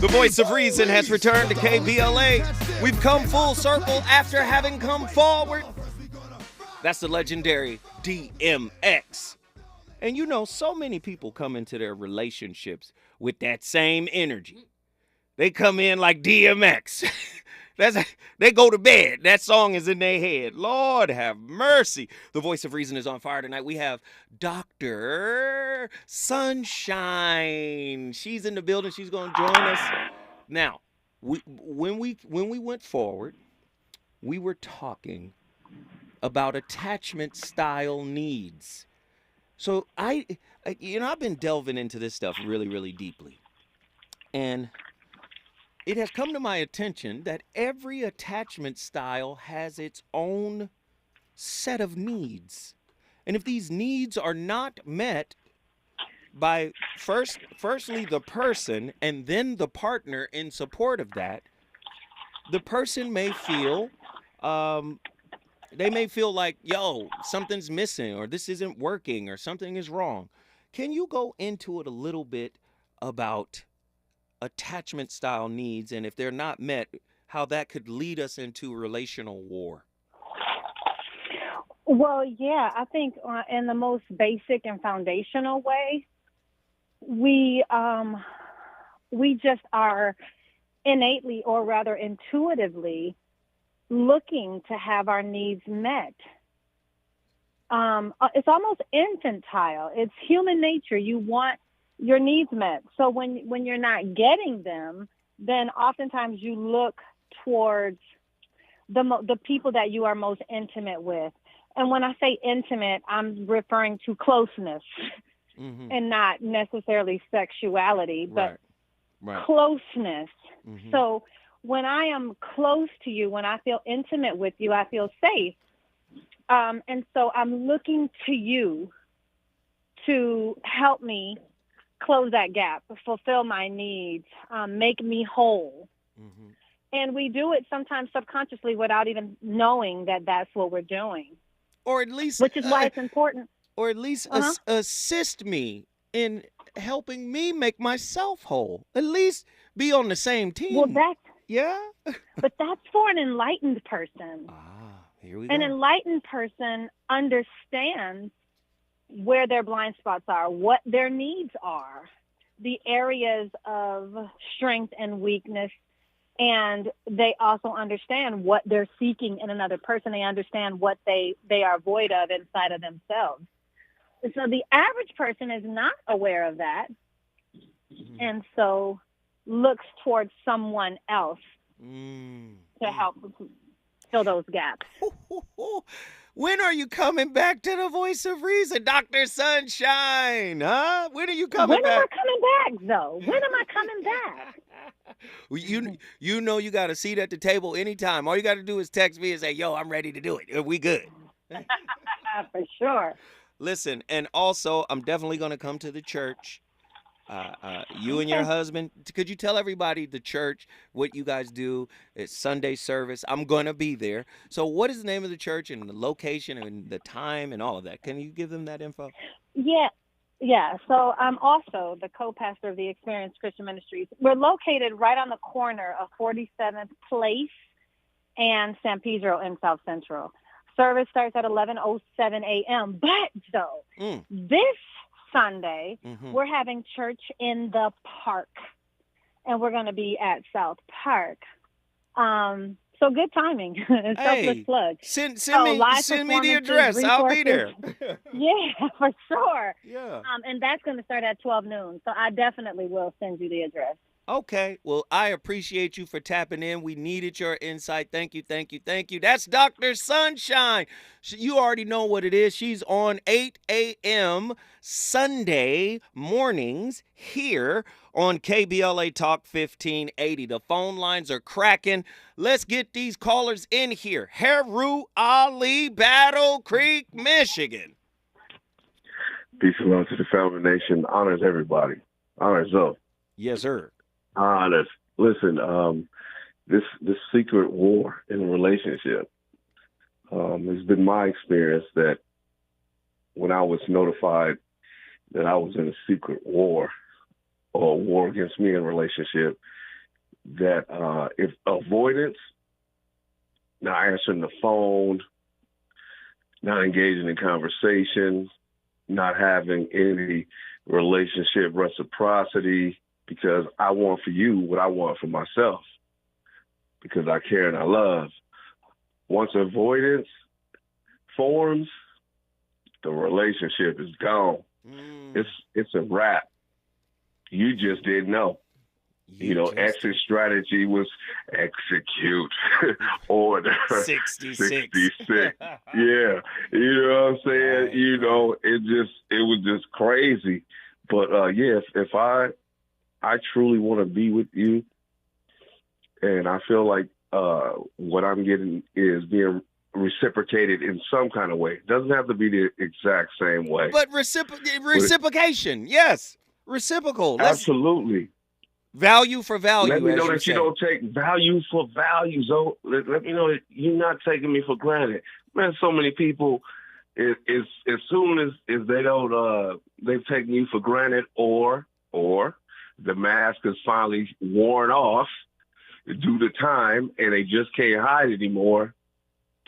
[SPEAKER 8] The voice of reason has returned to KBLA. We've come full circle after having come forward. That's the legendary DMX. And you know, so many people come into their relationships with that same energy. They come in like DMX. They go to bed. That song is in their head. Lord have mercy. The voice of reason is on fire tonight. We have Dr. Sunshine. She's in the building. She's going to join us. Now, when we went forward, we were talking about attachment style needs. So I've been delving into this stuff really, really deeply. And it has come to my attention that every attachment style has its own set of needs. And if these needs are not met, by firstly the person and then the partner in support of that, the person may feel they may feel like, yo, something's missing or this isn't working or something is wrong. Can you go into it a little bit about attachment style needs and if they're not met, how that could lead us into relational war?
[SPEAKER 5] Well, yeah, I think in the most basic and foundational way, we just are innately, or rather intuitively, looking to have our needs met. It's almost infantile. It's human nature. You want your needs met. So when you're not getting them, then oftentimes you look towards the people that you are most intimate with. And when I say intimate, I'm referring to closeness and not necessarily sexuality, but closeness. So when I am close to you, when I feel intimate with you, I feel safe. And so I'm looking to you to help me close that gap, fulfill my needs, make me whole. And we do it sometimes subconsciously without even knowing that that's what we're doing.
[SPEAKER 8] Or at least,
[SPEAKER 5] which is why it's important.
[SPEAKER 8] Or at least assist me in helping me make myself whole. At least be on the same team.
[SPEAKER 5] Well, that's
[SPEAKER 8] but
[SPEAKER 5] that's for an enlightened person.
[SPEAKER 8] Here we go.
[SPEAKER 5] An enlightened person understands where their blind spots are, what their needs are, the areas of strength and weakness, and they also understand what they're seeking in another person. They understand what they are void of inside of themselves. So the average person is not aware of that, and so looks towards someone else to help fill those gaps.
[SPEAKER 8] When are you coming back to the Voice of Reason, Dr. Sunshine? Huh? When are you coming back?
[SPEAKER 5] When am I coming back, though? When am I coming back?
[SPEAKER 8] You know you got a seat at the table anytime. All you got to do is text me and say, yo, I'm ready to do it. We good.
[SPEAKER 5] For sure.
[SPEAKER 8] Listen, and also, I'm definitely going to come to the church. You and your husband, could you tell everybody the church, what you guys do? It's Sunday service. I'm going to be there. So what is the name of the church and the location and the time and all of that? Can you give them that info?
[SPEAKER 5] Yeah. So I'm also the co-pastor of the Experience Christian Ministries. We're located right on the corner of 47th Place and San Pedro in South Central. Service starts at 11:07 a.m. But though, this Sunday, we're having church in the park, and we're going to be at South Park. So good timing. Selfless plug.
[SPEAKER 8] Send me the address. I'll be there.
[SPEAKER 5] Yeah, for sure.
[SPEAKER 8] Yeah.
[SPEAKER 5] And that's going to start at 12 noon. So I definitely will send you the address.
[SPEAKER 8] Okay. Well, I appreciate you for tapping in. We needed your insight. Thank you. That's Dr. Sunshine. You already know what it is. She's on 8 a.m. Sunday mornings here on KBLA Talk 1580. The phone lines are cracking. Let's get these callers in here. Heru Ali, Battle Creek, Michigan.
[SPEAKER 9] Peace and love to the family nation. Honors everybody. Honors Zoe.
[SPEAKER 8] Yes, sir.
[SPEAKER 9] Honors. Listen, this secret war in a relationship, it's been my experience that when I was notified that I was in a secret war or a war against me in a relationship, that if avoidance, not answering the phone, not engaging in conversation, not having any relationship reciprocity, because I want for you what I want for myself, because I care and I love. Once avoidance forms, the relationship is gone. It's a wrap. You just didn't know. Exit strategy was execute order 66. Yeah. You know what I'm saying? It was just crazy. But if I truly want to be with you, and I feel like what I'm getting is being reciprocated in some kind of way. It doesn't have to be the exact same way.
[SPEAKER 8] But reciprocation, yes. Reciprocal.
[SPEAKER 9] Absolutely.
[SPEAKER 8] Value for value.
[SPEAKER 9] Let me know that you don't take value for value. So let me know that you're not taking me for granted. Man, so many people, as soon as they don't, they've taken you for granted, or the mask is finally worn off due to time and they just can't hide anymore,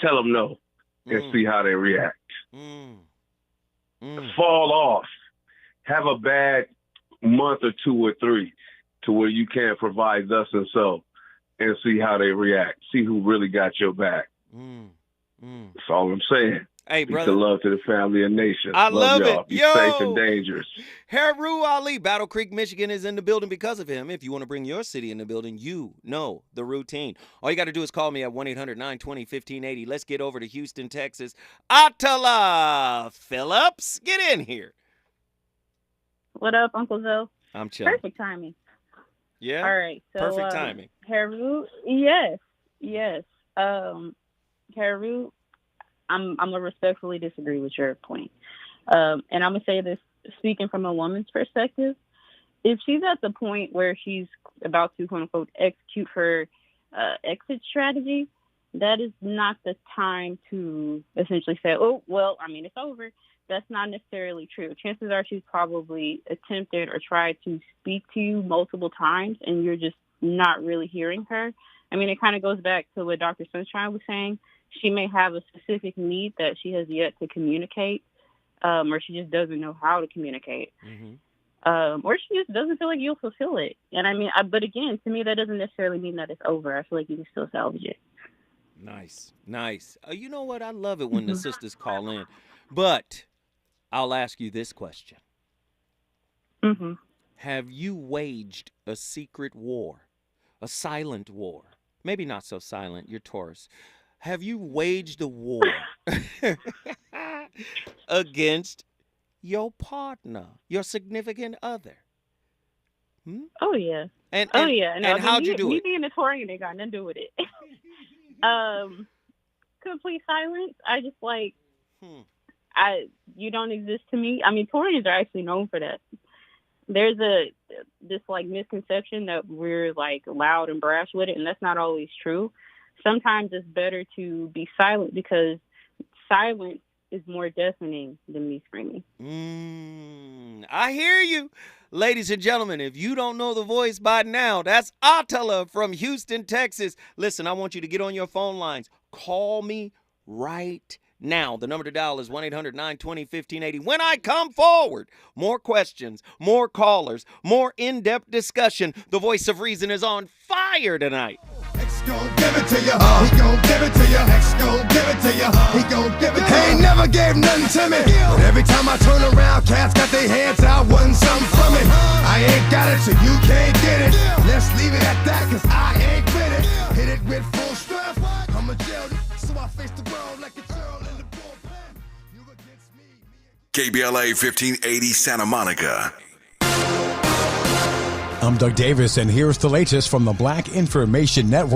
[SPEAKER 9] tell them no and see how they react. Fall off. Have a bad month or 2 or 3 to where you can't provide thus and so, and see how they react. See who really got your back. That's all I'm saying.
[SPEAKER 8] Hey, brother.
[SPEAKER 9] Peace and love to the family and nation.
[SPEAKER 8] I love
[SPEAKER 9] y'all.
[SPEAKER 8] it.
[SPEAKER 9] Be
[SPEAKER 8] Yo.
[SPEAKER 9] safe and dangerous.
[SPEAKER 8] Heru Ali, Battle Creek, Michigan is in the building because of him. If you want to bring your city in the building, you know the routine. All you got to do is call me at 1-800-920-1580. Let's get over to Houston, Texas. Atala Phillips, get in here.
[SPEAKER 10] What up, Uncle Zoe?
[SPEAKER 8] I'm chilling.
[SPEAKER 10] Perfect timing.
[SPEAKER 8] Yeah?
[SPEAKER 10] All right. So,
[SPEAKER 8] Perfect timing.
[SPEAKER 10] Heru, yes. Heru, I'm going to respectfully disagree with your point. And I'm going to say this, speaking from a woman's perspective, if she's at the point where she's about to, quote unquote, execute her exit strategy, that is not the time to essentially say, oh, well, I mean, it's over. That's not necessarily true. Chances are she's probably attempted or tried to speak to you multiple times and you're just not really hearing her. I mean, it kind of goes back to what Dr. Sunshine was saying. She may have a specific need that she has yet to communicate, or she just doesn't know how to communicate. Or she just doesn't feel like you'll fulfill it. And I mean, but again, to me, that doesn't necessarily mean that it's over. I feel like you can still salvage it.
[SPEAKER 8] Nice. You know what? I love it when the sisters call in. But I'll ask you this question. Have you waged a secret war, a silent war? Maybe not so silent. You're Taurus. Have you waged a war against your partner, your significant other?
[SPEAKER 10] Oh, yeah.
[SPEAKER 8] And
[SPEAKER 10] No,
[SPEAKER 8] how'd you do
[SPEAKER 10] me
[SPEAKER 8] it?
[SPEAKER 10] being a Taurian, it got nothing to do with it. Complete silence. I just like, you don't exist to me. I mean, Taurians are actually known for that. There's this like misconception that we're like loud and brash with it, and that's not always true. Sometimes it's better to be silent because silence is more deafening than me screaming.
[SPEAKER 8] I hear you. Ladies and gentlemen, if you don't know the voice by now, that's Atala from Houston, Texas. Listen, I want you to get on your phone lines. Call me right now. The number to dial is 1-800-920-1580. When I come forward, more questions, more callers, more in-depth discussion. The voice of reason is on fire tonight.
[SPEAKER 22] Gon' give it to you, he gon' give it to you. X gon' give it to you, he gon' give it to you. He ain't never gave nothing to me, but every time I turn around, cats got their hands out, wanting something from me. I ain't got it, so you can't get it. Let's leave it at that, cause I ain't with it. Hit it with full strength, I'm a jail, so I face the world like a girl in the bullpen. You against me.
[SPEAKER 3] KBLA 1580 Santa Monica.
[SPEAKER 15] I'm Doug Davis, and here's the latest from the Black Information Network.